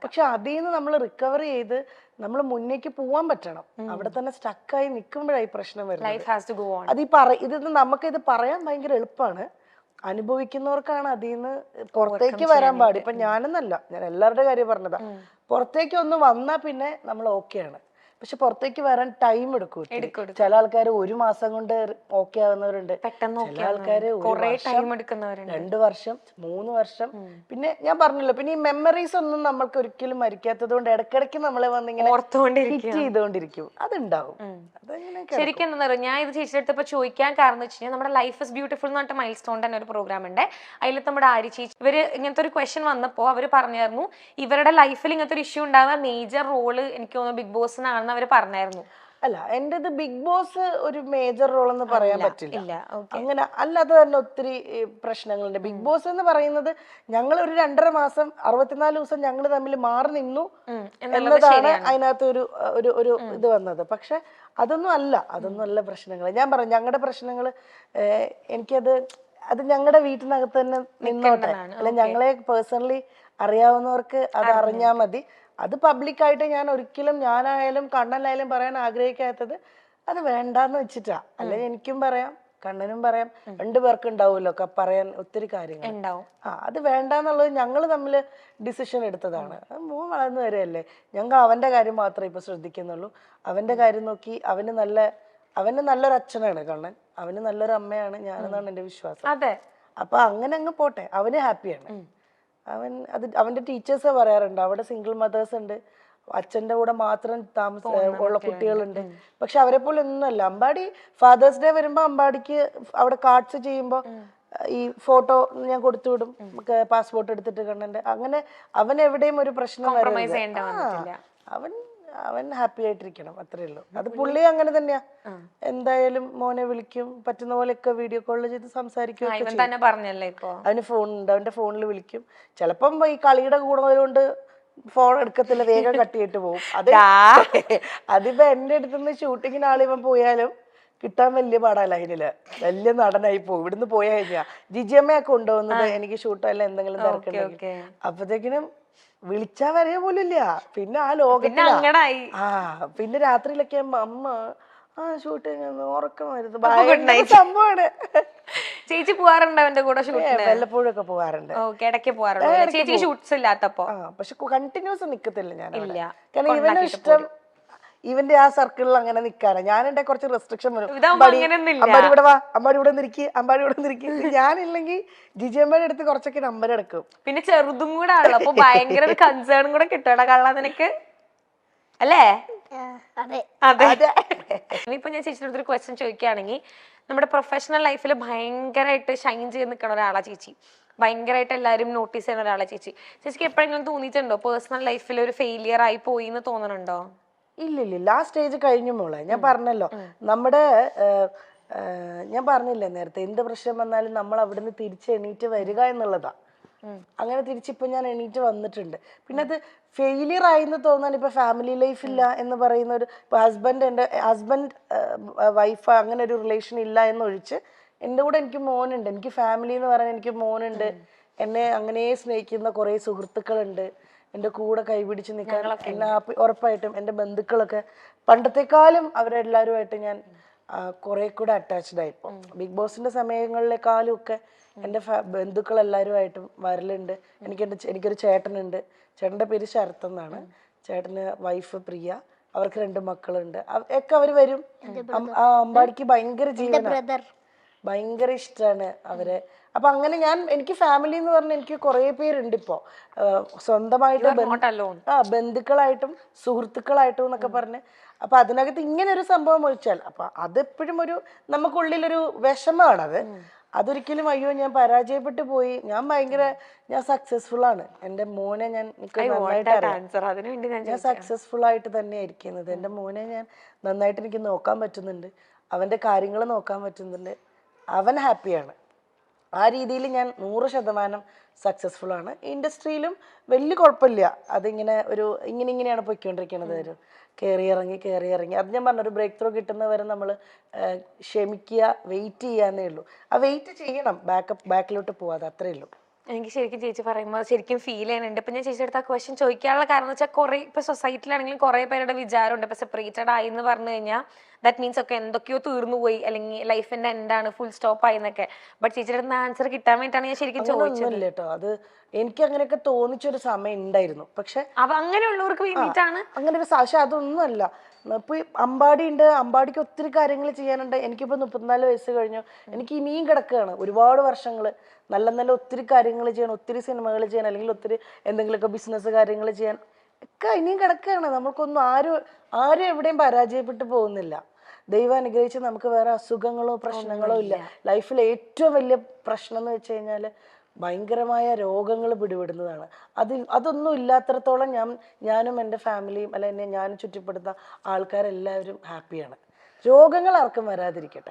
പക്ഷെ അതിൽ നിന്ന് നമ്മൾ റിക്കവർ ചെയ്ത് നമ്മൾ മുന്നേക്ക് പോവാൻ പറ്റണം. അവിടെ തന്നെ സ്റ്റക്കായി നിൽക്കുമ്പോഴായി പ്രശ്നം വരുന്നത്. ഇത് നമുക്കിത് പറയാൻ ഭയങ്കര എളുപ്പമാണ്, അനുഭവിക്കുന്നവർക്കാണ് അതിൽ നിന്ന് പുറത്തേക്ക് വരാൻ പാടി. ഇപ്പൊ ഞാനെന്നല്ല, ഞാൻ എല്ലാവരുടെ കാര്യം പറഞ്ഞതാ. പുറത്തേക്ക് ഒന്ന് വന്നാ പിന്നെ നമ്മൾ ഓക്കെയാണ്. പക്ഷെ പുറത്തേക്ക് വരാൻ ടൈം എടുക്കും. ചില ആൾക്കാർ 1 മാസം കൊണ്ട് ഓക്കെ ആവുന്നവരുണ്ട്, ചില ആൾക്കാര് 2 വർഷം 3 വർഷം. പിന്നെ ഞാൻ പറഞ്ഞല്ലോ, പിന്നെ ഈ മെമ്മറീസ് ഒന്നും നമ്മൾക്ക് ഒരിക്കലും മരിക്കാത്തത് കൊണ്ട് ഇടയ്ക്കിടയ്ക്ക് നമ്മളെ വന്നിങ്ങനെ ഹിറ്റ് ചെയ്തുകൊണ്ടിരിക്കും. അതുണ്ടാവും. ശരിക്കും എന്താ പറയുക, ഞാൻ ഇത് ചേച്ചിയുടെ അടുത്ത് ചോദിക്കാൻ കാരണം വെച്ച് കഴിഞ്ഞാൽ നമ്മുടെ ലൈഫ് ഇസ് ബ്യൂട്ടിഫുൾ എന്ന് പറഞ്ഞിട്ട് മൈൽ സ്റ്റോൺ തന്നെ ഒരു പ്രോഗ്രാം ഉണ്ട്. അതിൽ നമ്മുടെ ആര്യ ചേച്ചി ഇവര് ഇങ്ങനത്തെ ഒരു ക്വസ്റ്റ്യൻ വന്നപ്പോൾ അവർ പറഞ്ഞായിരുന്നു ഇവരുടെ ലൈഫിൽ ഇങ്ങനത്തെ ഒരു ഇഷ്യൂ ഉണ്ടാകുന്ന മേജർ റോള് എനിക്ക് തോന്നുന്നു ബിഗ് ബോസിനാണെന്ന് അവർ പറഞ്ഞായിരുന്നു. അല്ല, എന്റേത് ബിഗ് ബോസ് ഒരു മേജർ റോൾ എന്ന് പറയാൻ പറ്റില്ല. അങ്ങനെ അല്ലാതെ തന്നെ ഒത്തിരി പ്രശ്നങ്ങളുണ്ട്. ബിഗ് ബോസ് എന്ന് പറയുന്നത് ഞങ്ങൾ ഒരു 2.5 മാസം 64 ദിവസം ഞങ്ങൾ തമ്മിൽ മാറി നിന്നു എന്നതാണ് അതിനകത്ത് ഒരു ഇത് വന്നത്. പക്ഷെ അതൊന്നും അല്ല പ്രശ്നങ്ങൾ. ഞാൻ പറഞ്ഞു ഞങ്ങളുടെ പ്രശ്നങ്ങൾ, അത് ഞങ്ങളുടെ വീട്ടിനകത്ത് തന്നെ നിന്നോട്ടെ. അല്ല, ഞങ്ങളെ പേഴ്സണലി അറിയാവുന്നവർക്ക് അത് അറിഞ്ഞാൽ മതി. അത് പബ്ലിക്കായിട്ട് ഞാൻ ഒരിക്കലും, ഞാനായാലും കണ്ണനായാലും പറയാൻ ആഗ്രഹിക്കാത്തത് അത് വേണ്ടാന്ന് വെച്ചിട്ടാ. അല്ലെങ്കിൽ എനിക്കും പറയാം, കണ്ണനും പറയാം, 2 പേർക്ക് ഉണ്ടാവുമല്ലോ പറയാൻ ഒത്തിരി കാര്യങ്ങൾ. അത് വേണ്ടാന്നുള്ളത് ഞങ്ങൾ തമ്മിൽ ഡിസിഷൻ എടുത്തതാണ്. മോൻ വളർന്നു വരെയല്ലേ, ഞങ്ങൾ അവന്റെ കാര്യം മാത്രമേ ഇപ്പൊ ശ്രദ്ധിക്കുന്നുള്ളൂ. അവന്റെ കാര്യം നോക്കി അവന് നല്ലൊരു അച്ഛനാണ് കണ്ണൻ, അവന് നല്ലൊരു അമ്മയാണ് ഞാനെന്നാണ് എന്റെ വിശ്വാസം. അപ്പൊ അങ്ങനെ അങ്ങ് പോട്ടെ, അവന് ഹാപ്പിയാണ്. അവന്റെ ടീച്ചേഴ്സ് പറയാറുണ്ട് അവിടെ സിംഗിൾ മദേഴ്സ് ഉണ്ട്, അച്ഛന്റെ കൂടെ മാത്രം ഉള്ള കുട്ടികളുണ്ട്. പക്ഷെ അവരെ പോലെ ഒന്നുമല്ല. അമ്പാടി ഫാദേഴ്സ് ഡേ വരുമ്പോ അമ്പാടിക്ക് അവിടെ കാർഡ്സ് ചെയ്യുമ്പോ ഈ ഫോട്ടോ ഞാൻ കൊടുത്തു വിടും, പാസ്പോർട്ട് എടുത്തിട്ട് കണ്ണന്റെ. അങ്ങനെ അവൻ എവിടെയും ഒരു പ്രശ്നം വരരുത്. അവൻ ഹാപ്പി ആയിട്ടിരിക്കണം, അത്രേ ഉള്ളൂ. അത് പുള്ളി അങ്ങനെ തന്നെയാ. എന്തായാലും മോനെ വിളിക്കും, പറ്റുന്ന പോലെയൊക്കെ വീഡിയോ കോൾ ചെയ്ത് സംസാരിക്കും. അവന് ഫോണുണ്ട്, അവന്റെ ഫോണിൽ വിളിക്കും. ചിലപ്പം ഈ കളിയുടെ കൂടുന്നതുകൊണ്ട് ഫോൺ എടുക്കത്തില്ല, വേഗം കട്ട് ചെയ്തിട്ട് പോകും. അതിപ്പോ എന്റെ അടുത്തുനിന്ന് ഷൂട്ടിങ്ങിന് ആളിവൻ പോയാലും കിട്ടാൻ വലിയ പാടല്ല. അതിനില് വലിയ നടനായി പോകും. ഇവിടുന്ന് പോയാ കഴിഞ്ഞാ ജിജിയമ്മയൊക്കെ കൊണ്ടുപോകുന്നത് എനിക്ക് ഷൂട്ടല്ല എന്തെങ്കിലും തിരക്കുണ്ടെങ്കിൽ. അപ്പത്തേക്കിനും വിളിച്ചാ വരെ പോലും ഇല്ല. പിന്നെ ആ ലോകത്തിലാ. പിന്നെ രാത്രിയിലൊക്കെ അമ്മ ഷൂട്ടിങ് ഉറക്കം വരുന്നത് ഭയങ്കര സംഭവമാണ്. ചേച്ചി പോവാറുണ്ട് അവന്റെ കൂടെ? വല്ലപ്പോഴൊക്കെ പോവാറുണ്ട്, പക്ഷെ കണ്ടിന്യൂസ് നിക്കത്തില്ല ഞാൻ. കാരണം ഇവനും ഇഷ്ടം ഇവന്റെ ആ സർക്കിളിൽ അങ്ങനെ നിക്കാനാ. ഞാൻ എന്റെ കുറച്ച് റെസ്ട്രിക്ഷൻ വരും. അമ്പാടി ഇവിടെ വാ, അമ്പാടി ഇവിടെ നിൽക്കി, അമ്പാടി ഇവിടെ നിൽക്കി. ഞാനില്ലെങ്കിൽ ജിജിയമ്മയുടെ അടുത്ത് കുറച്ചൊക്കെ നമ്പർ എടുക്കും. പിന്നെ ചെറുതും കൂടെ ആണല്ലോ, അപ്പൊ ഭയങ്കര ഒരു കൺസേണും കൂടെ കിട്ടണ കള്ള നിനക്ക് അല്ലേ? ഇപ്പൊ ഞാൻ ചേച്ചിയുടെ അടുത്തൊരു ക്വസ്റ്റ്യൻ ചോദിക്കുകയാണെങ്കിൽ, നമ്മുടെ പ്രൊഫഷണൽ ലൈഫിൽ ഭയങ്കരമായിട്ട് ഷൈൻ ചെയ്ത് നിൽക്കുന്ന ഒരാളാ ചേച്ചി, ഭയങ്കരമായിട്ട് എല്ലാവരും നോട്ടീസ് ചെയ്യുന്ന ഒരാളാ ചേച്ചി. ചേച്ചിക്ക് എപ്പോഴെങ്കിലും തോന്നിയിട്ടുണ്ടോ പേഴ്സണൽ ലൈഫിൽ ഒരു ഫെയിലിയർ ആയി പോയി എന്ന് തോന്നുന്നുണ്ടോ? ഇല്ല, ആ സ്റ്റേജ് കഴിഞ്ഞു മോളെ. ഞാൻ പറഞ്ഞല്ലോ, ഞാൻ പറഞ്ഞില്ലേ നേരത്തെ, എന്ത് പ്രശ്നം വന്നാലും നമ്മൾ അവിടുന്ന് തിരിച്ച് എണീറ്റ് വരിക എന്നുള്ളതാ. അങ്ങനെ തിരിച്ചിപ്പോ ഞാൻ എണീറ്റ് വന്നിട്ടുണ്ട്. പിന്നെ അത് ഫെയിലിയർ ആയിന്ന് തോന്നാൻ ഇപ്പൊ ഫാമിലി ലൈഫ് ഇല്ല എന്ന് പറയുന്ന ഒരു എന്റെ ഹസ്ബൻഡ് വൈഫ് അങ്ങനെ ഒരു റിലേഷൻ ഇല്ല എന്നൊഴിച്ച് എൻ്റെ കൂടെ എനിക്ക് മോനുണ്ട്. എനിക്ക് ഫാമിലി എന്ന് പറയാൻ എനിക്ക് മോനുണ്ട്. എന്നെ അങ്ങനെ സ്നേഹിക്കുന്ന കുറെ സുഹൃത്തുക്കളുണ്ട്, എൻ്റെ കൂടെ കൈപിടിച്ച് നിൽക്കാൻ. ഉറപ്പായിട്ടും എൻ്റെ ബന്ധുക്കളൊക്കെ പണ്ടത്തെക്കാളും അവരെല്ലാവരുമായിട്ട് ഞാൻ കുറെ കൂടെ അറ്റാച്ച്ഡ് ആയി. ഇപ്പോൾ ബിഗ് ബോസിന്റെ സമയങ്ങളിലെക്കാളും ഒക്കെ എൻ്റെ ബന്ധുക്കൾ എല്ലാവരുമായിട്ടും വരലുണ്ട്. എനിക്കൊരു ചേട്ടനുണ്ട്. ചേട്ടൻ്റെ പേര് ശരത് എന്നാണ്. ചേട്ടന് വൈഫ് പ്രിയ, അവർക്ക് 2 മക്കളുണ്ട്. ഒക്കെ അവര് വരും. അമ്പാടിക്ക് ഭയങ്കര ജീവനാണ്, ഭയങ്കര ഇഷ്ടമാണ് അവരെ. അപ്പൊ അങ്ങനെ എനിക്ക് ഫാമിലി എന്ന് പറഞ്ഞാൽ എനിക്ക് കുറെ പേരുണ്ട് ഇപ്പോ, സ്വന്തമായിട്ട് ബന്ധുക്കളായിട്ടും സുഹൃത്തുക്കളായിട്ടും എന്നൊക്കെ പറഞ്ഞ്. അപ്പൊ അതിനകത്ത് ഇങ്ങനെ ഒരു സംഭവം ഒഴിച്ചാൽ അപ്പൊ അതെപ്പോഴും നമുക്കുള്ളിലൊരു വിഷമമാണത്. അതൊരിക്കലും അയ്യോ ഞാൻ പരാജയപ്പെട്ടു പോയി, ഞാൻ സക്സസ്ഫുൾ ആണ്. എൻ്റെ മോനെ ഞാൻ സക്സസ്ഫുൾ ആയിട്ട് തന്നെ ഇരിക്കുന്നത്. എൻ്റെ മോനെ ഞാൻ നന്നായിട്ട് എനിക്ക് നോക്കാൻ പറ്റുന്നുണ്ട്, അവന്റെ കാര്യങ്ങൾ നോക്കാൻ പറ്റുന്നുണ്ട്, അവൻ ഹാപ്പിയാണ്. ആ രീതിയിൽ ഞാൻ 100% സക്സസ്ഫുൾ ആണ്. ഇൻഡസ്ട്രിയിലും വലിയ കുഴപ്പമില്ല. അതിങ്ങനെ ഇങ്ങനെയാണ് പോയിക്കൊണ്ടിരിക്കുന്നത്. കയറി ഇറങ്ങി അത് ഞാൻ പറഞ്ഞ ഒരു ബ്രേക്ക് ത്രൂ കിട്ടുന്നവരെ നമ്മൾ ക്ഷമിക്കുക, വെയിറ്റ് ചെയ്യാന്നേ ഉള്ളൂ. ആ വെയിറ്റ് ചെയ്യണം, ബാക്കിലോട്ട് പോവാതെ, അത്രേ ഉള്ളൂ. എനിക്ക് ശരിക്കും ചേച്ചി പറയുമ്പോൾ ശരിക്കും ഫീൽ ചെയ്യുന്നുണ്ട്. ഇപ്പൊ ഞാൻ ചേച്ചിയുടെ അടുത്ത് ആ ക്വസ്റ്റ്യൻ ചോദിക്കാനുള്ള കാരണം എന്ന് വെച്ചാൽ കുറെ ഇപ്പൊ സൊസൈറ്റിയിലാണെങ്കിലും കുറെ പേരുടെ വിചാരമുണ്ട് ഇപ്പൊ സെപ്പറേറ്റഡ് ആയി എന്ന് പറഞ്ഞു കഴിഞ്ഞാൽ ദാറ്റ് മീൻസ് ഒക്കെ എന്തൊക്കെയോ തീർന്നു പോയി അല്ലെങ്കിൽ ലൈഫിന്റെ എന്താണ് ഫുൾ സ്റ്റോപ്പ് ആയി എന്നൊക്കെ. ബട്ട് ചേച്ചിയുടെ അടുത്ത് ആൻസർ കിട്ടാൻ വേണ്ടിയിട്ടാണ് ഞാൻ ശരിക്കും ചോദിച്ചത്. ഒന്നുമില്ല കേട്ടോ, അത് എനിക്ക് അങ്ങനെയൊക്കെ തോന്നിച്ചൊരു സമയം ഉണ്ടായിരുന്നു. പക്ഷെ അങ്ങനെയുള്ളവർക്ക് വേണ്ടിയിട്ടാണ് അങ്ങനെ ഒരു പക്ഷെ അതൊന്നുമല്ല. ഇപ്പൊ അമ്പാടി ഉണ്ട്, അമ്പാടിക്ക് ഒത്തിരി കാര്യങ്ങൾ ചെയ്യാനുണ്ട്. എനിക്കിപ്പോ 34 വയസ്സ് കഴിഞ്ഞു, എനിക്ക് ഇനിയും കിടക്കുകയാണ് ഒരുപാട് വർഷങ്ങള്. നല്ല നല്ല ഒത്തിരി കാര്യങ്ങൾ ചെയ്യണം, ഒത്തിരി സിനിമകൾ ചെയ്യാൻ, അല്ലെങ്കിൽ ഒത്തിരി എന്തെങ്കിലുമൊക്കെ ബിസിനസ് കാര്യങ്ങൾ ചെയ്യാൻ ഒക്കെ ഇനിയും കിടക്കുകയാണ്. നമുക്കൊന്നും ആരും എവിടെയും പരാജയപ്പെട്ടു പോകുന്നില്ല. ദൈവം അനുഗ്രഹിച്ച് നമുക്ക് വേറെ അസുഖങ്ങളോ പ്രശ്നങ്ങളോ ഇല്ല. ലൈഫിൽ ഏറ്റവും വലിയ പ്രശ്നം എന്ന് വെച്ച് കഴിഞ്ഞാല് ഭയങ്കരമായ രോഗങ്ങൾ പിടിപെടുന്നതാണ്. അതൊന്നും ഇല്ലാത്തടത്തോളം ഞാനും എൻ്റെ ഫാമിലിയും അല്ല എന്നെ ഞാനും ചുറ്റിപ്പെടുന്ന ആൾക്കാരെല്ലാവരും ഹാപ്പിയാണ്. രോഗങ്ങൾ ആർക്കും വരാതിരിക്കട്ടെ.